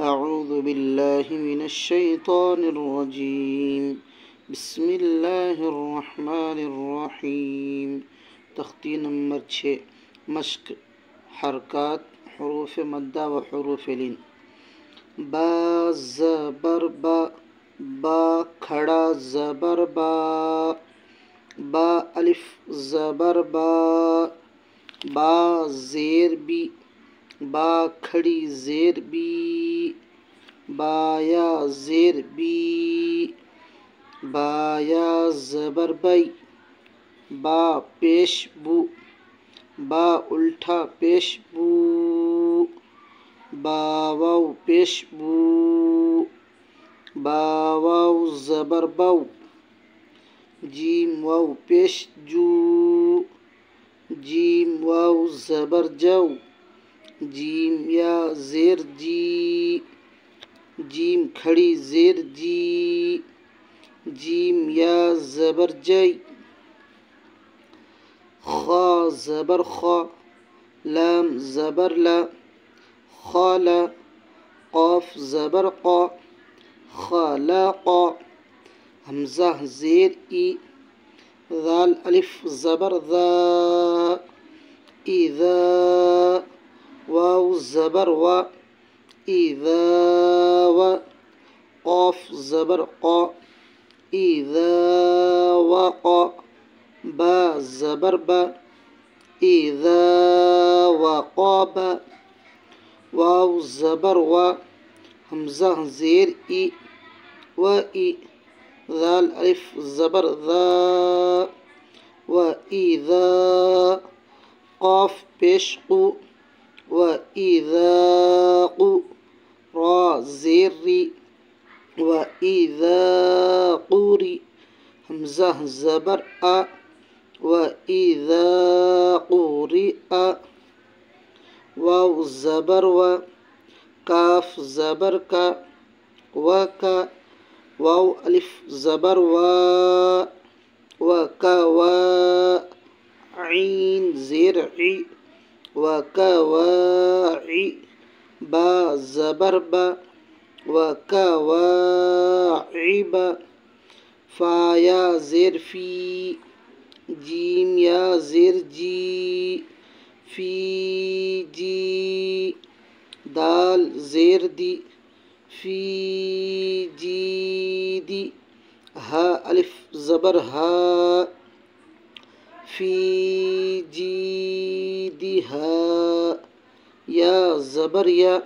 أعوذ بالله من الشيطان الرجيم بسم اللہ الرحمن الرحیم۔ تختی نمبر 6 مشق حرکات حروف مدہ و حروف لین۔ با زبر با، با کھڑا زبر با، با الف زبر با، با زیر بی، با کھڑی زیر بی، با یا زیر بی، با یا زبر بی، با پیش بو، با الٹا پیش بو، با واو پیش بو، با واو زبر بو، جیم واو پیش جو، جیم واو زبر جو، جیم یا زیر جی، جیم کھڑی زیر جی، جیم یا زبر جی، خا زبر خا، لام زبر لا، خالا، قاف زبر قا، خلاقا، حمزہ زیر ای، ذال الف زبر ذا، اذا، واو زبر وا، اذا و، قاف زبر قا، اذا وقا، با زبر با، اذا وقاب، واو زبر وا، حمزہ زیر ای، و ای، ذال الف زبر ذا، و اذا، قاف پیش قو، و اذا قو، را زیر ری، و اذا قوری، حمزہ زبر آ، و اذا قورئ، واو زبر و، کاف زبر کا، و کا، واو الف زبر وا، و کا و، عین زیر عی، و کا و عی، با زبر با، و کا و عیب، فا یا زیر فی، جیم یا زیر جی، فی جی، دال زیر دی، فی جی دی، ہا الف زبر ہا، فی جی دی ہا، یا زبر یا،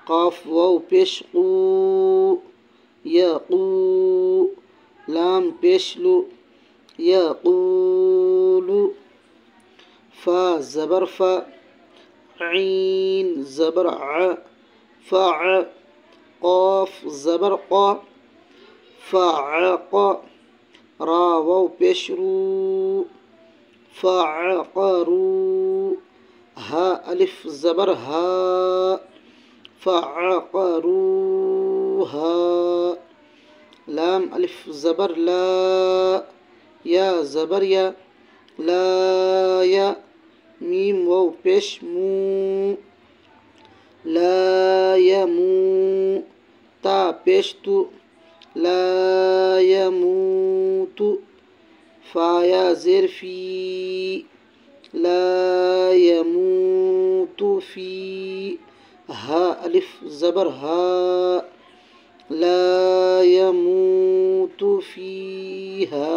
قاف واو پیش قو، یا قو، لام پیش لو، یا قولو، فا زبر فا، عین زبر ع، فع، قاف زبر قا، فعق، را واو پیش رو، فعقرو، ہا الف زبر ہا، فعقروہا، لام الف زبر لا، یا زبر یا، لا یا، میم واو پیش مو، لا یمو، تا پیش تو، لا یموت، فا یا زیر فی، لا یموت فی، ہا الف زبر ہا، لا يموت فيها